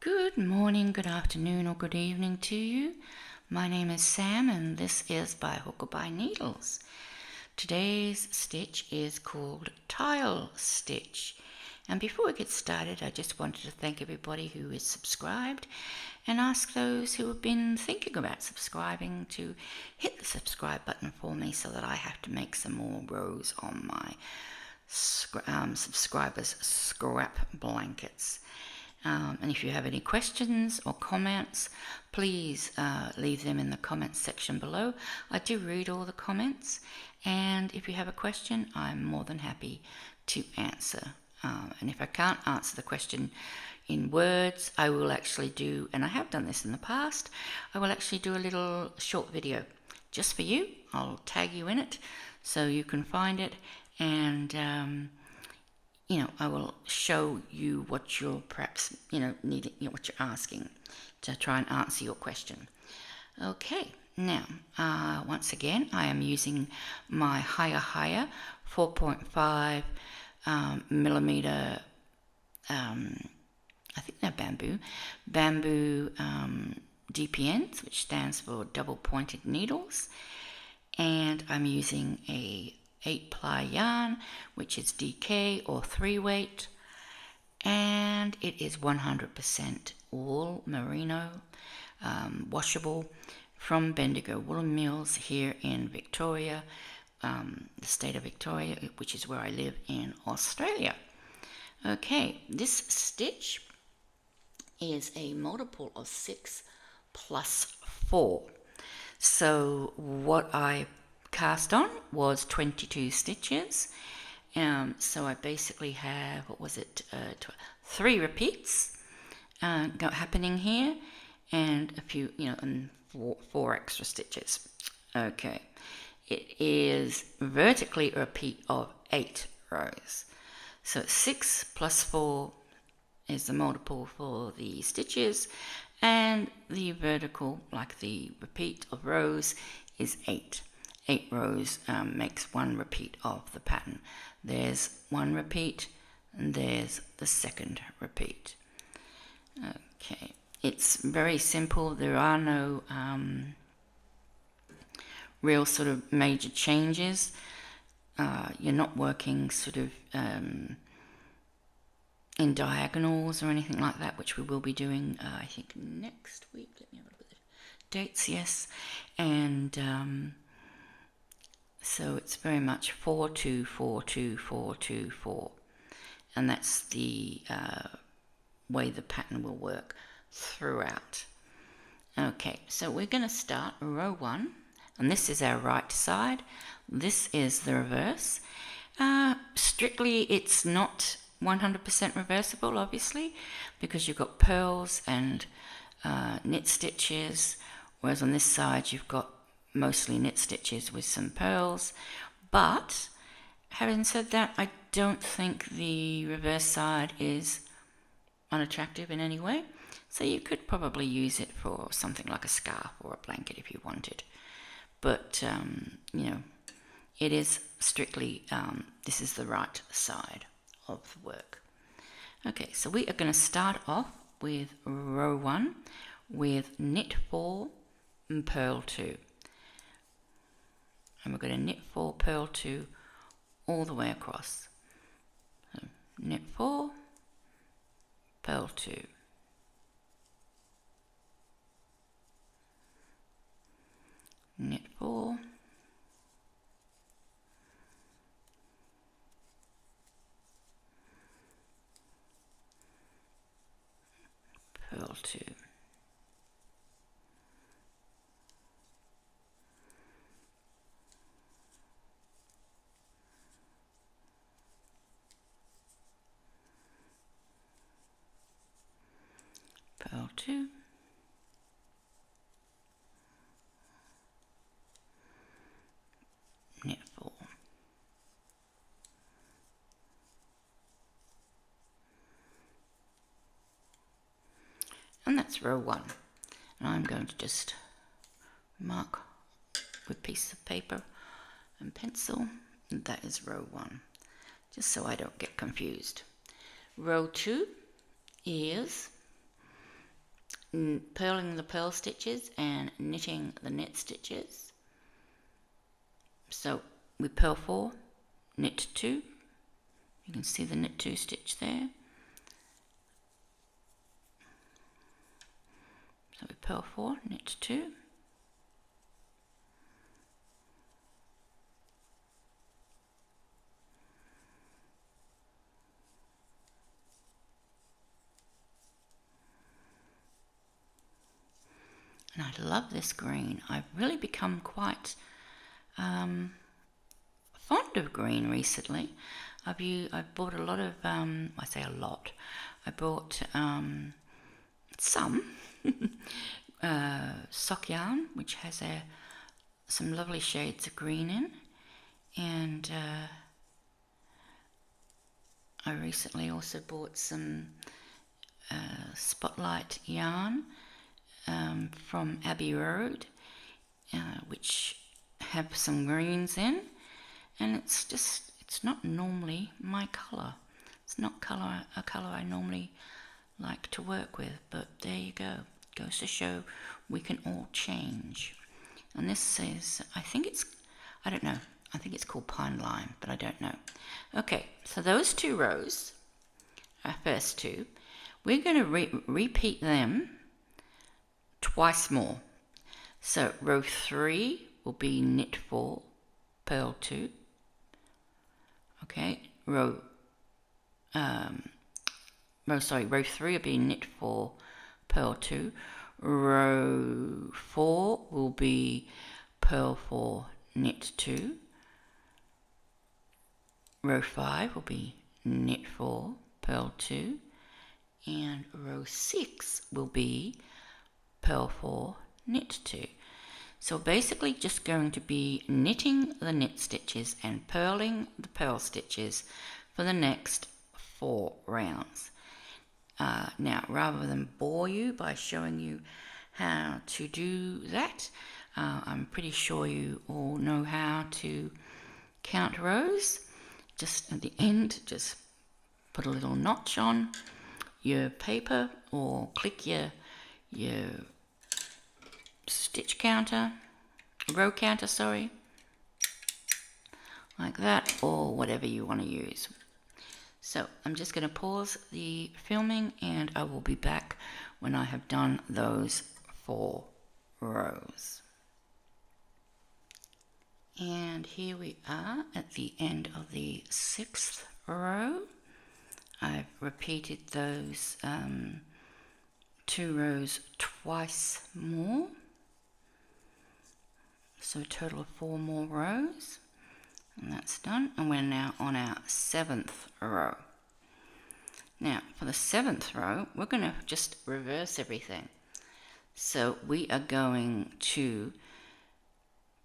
Good morning, good afternoon, or good evening to you. My name is Sam, and this is By Hook or By Needles. Today's stitch is called Tile Stitch. And before we get started, I just wanted to thank everybody who is subscribed and ask those who have been thinking about subscribing to hit the subscribe button for me so that I have to make some more rows on my subscribers' scrap blankets. And if you have any questions or comments, please leave them in the comments section below. I do read all the comments, and if you have a question, I'm more than happy to answer. And if I can't answer the question in words, I will actually do, and I have done this in the past, I will actually do a little short video just for you. I'll tag you in it so you can find it, and I will show you what you're perhaps, needing, what you're asking to try and answer your question. Okay, now, once again, I am using my Hiya 4.5 millimeter, I think they're bamboo DPNs, which stands for double pointed needles. And I'm using a 8-ply yarn, which is DK or 3-weight, and it is 100% wool merino, washable, from Bendigo Woolen Mills here in Victoria, the state of Victoria, which is where I live in Australia. Okay, this stitch is a multiple of 6 plus 4. So what I cast on was 22 stitches. So I basically have, 3 repeats happening here, and a few, and four extra stitches. Okay, it is vertically a repeat of 8 rows. So 6 plus 4 is the multiple for the stitches, and the vertical, like the repeat of rows, is 8. 8 rows makes 1 repeat of the pattern. There's 1 repeat, and there's the second repeat. Okay, it's very simple. There are no real sort of major changes. You're not working sort of in diagonals or anything like that, which we will be doing, I think, next week. Let me have a look at the dates, yes. And so it's very much 4, 2, 4, 2, 4, 2, 4. And that's the way the pattern will work throughout. Okay, so we're going to start row 1. And this is our right side. This is the reverse. Strictly, it's not 100% reversible, obviously, because you've got pearls and knit stitches, whereas on this side you've got mostly knit stitches with some pearls. But having said that, I don't think the reverse side is unattractive in any way, so you could probably use it for something like a scarf or a blanket if you wanted. But it is strictly this is the right side of the work. Okay, so we are going to start off with row 1 with knit 4 and purl 2. And we're going to knit 4, purl 2 all the way across. So knit 4, purl 2. Knit 4, purl 2. Purl 2, knit 4. And that's row 1. And I'm going to just mark with a piece of paper and pencil, and that is row 1, just so I don't get confused. Row 2 is purling the purl stitches and knitting the knit stitches. So we purl 4, knit 2. You can see the knit 2 stitch there. So we purl 4, knit 2. And I love this green. I've really become quite fond of green recently. I've bought a lot of, I say a lot, I bought some sock yarn, which has some lovely shades of green in, and I recently also bought some Spotlight yarn from Abbey Road, which have some greens in, and it's not normally my colour. It's not a colour I normally like to work with, but there you go. Goes to show we can all change. And this says, I think it's called Pine Lime, but I don't know. Okay, so those 2 rows, our first 2, we're going to repeat them twice more. So row 3 will be knit 4, purl 2. Okay, row 3 will be knit 4, purl 2. Row 4 will be purl 4, knit 2. Row 5 will be knit 4, purl 2. And row 6 will be purl 4, knit 2. So basically just going to be knitting the knit stitches and purling the purl stitches for the next 4 rounds. Now, rather than bore you by showing you how to do that, I'm pretty sure you all know how to count rows. Just at the end, just put a little notch on your paper or click your stitch counter, row counter, sorry, like that, or whatever you want to use. So I'm just going to pause the filming and I will be back when I have done those 4 rows. And here we are at the end of the 6th row. I've repeated those 2 rows twice more. So a total of 4 more rows. And that's done. And we're now on our 7th row. Now, for the 7th row, we're going to just reverse everything. So we are going to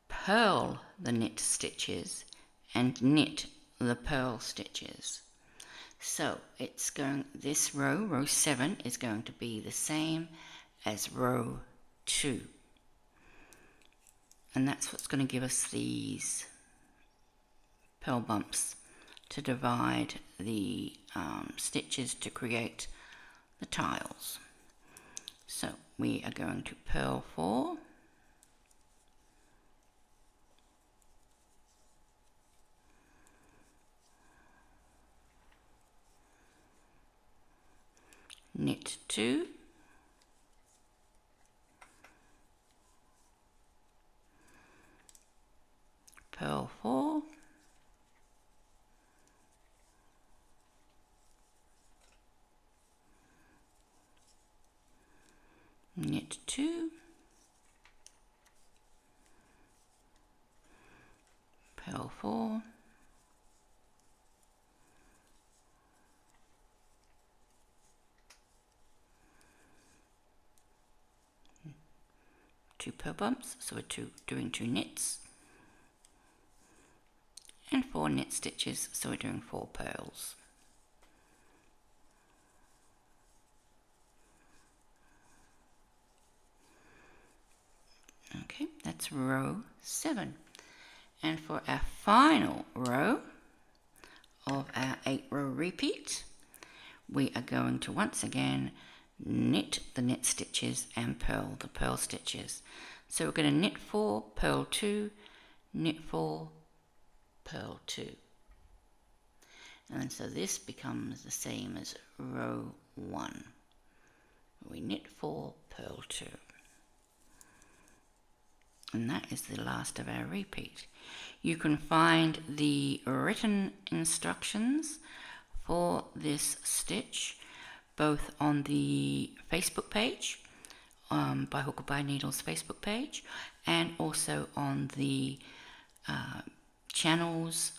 purl the knit stitches and knit the purl stitches. So this row 7, is going to be the same as row 2. And that's what's going to give us these purl bumps to divide the stitches to create the tiles. So we are going to purl 4, knit 2, purl 4, knit 2, purl 4, two purl bumps, so we're doing 2 knits, and 4 knit stitches, so we're doing 4 purls. Okay, that's row 7. And for our final row of our 8 row repeat, we are going to once again knit the knit stitches and purl the purl stitches. So we're going to knit 4, purl 2, knit 4, purl 2. And so this becomes the same as row 1. We knit 4, purl 2. And that is the last of our repeat. You can find the written instructions for this stitch both on the Facebook page, by Hook or by Needles Facebook page, and also on the channels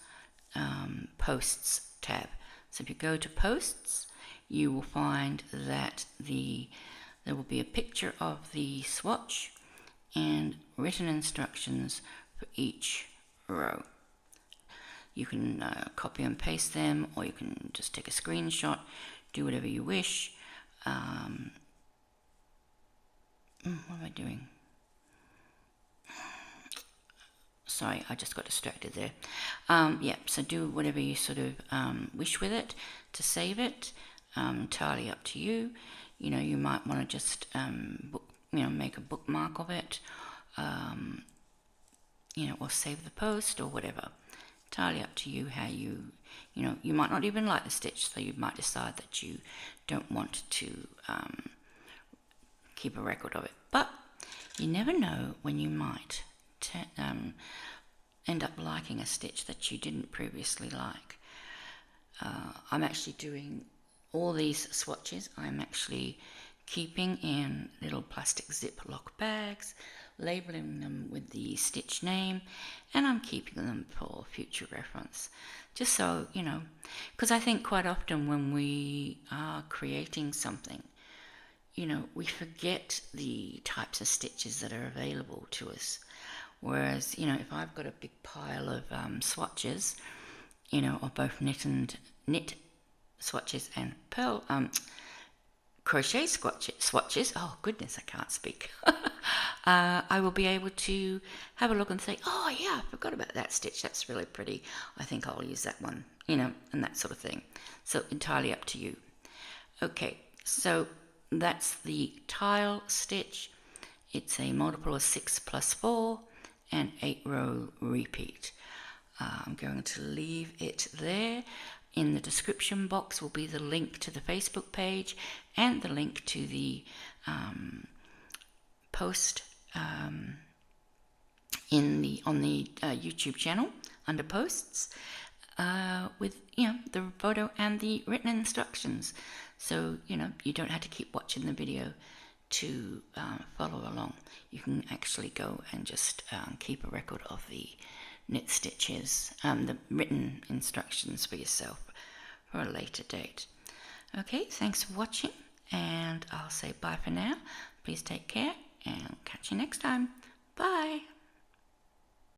posts tab. So if you go to posts, you will find that there will be a picture of the swatch and written instructions for each row. You can copy and paste them, or you can just take a screenshot, do whatever you wish. What am I doing? Sorry, I just got distracted there. Yeah, so do whatever you sort of wish with it to save it. Entirely up to you. You know, you might want to just make a bookmark of it, or save the post or whatever. Entirely up to you how you might not even like the stitch, so you might decide that you don't want to keep a record of it. But you never know when you might end up liking a stitch that you didn't previously like. I'm actually doing all these swatches. I'm actually keeping in little plastic Ziploc bags, labeling them with the stitch name, and I'm keeping them for future reference. Just so, because I think quite often when we are creating something, we forget the types of stitches that are available to us. Whereas, if I've got a big pile of swatches, of both knit swatches and purl, crochet swatches, oh goodness, I can't speak. I will be able to have a look and say, oh yeah, I forgot about that stitch, that's really pretty, I think I'll use that one, and that sort of thing. So entirely up to you. Okay, so that's the tile stitch. It's a multiple of 6 plus 4 and 8 row repeat. I'm going to leave it there. In the description box will be the link to the Facebook page and the link to the post on the YouTube channel under posts with the photo and the written instructions. So you don't have to keep watching the video to follow along. You can actually go and just keep a record of the knit stitches, the written instructions for yourself for a later date. Okay, thanks for watching, and I'll say bye for now. Please take care and catch you next time. Bye.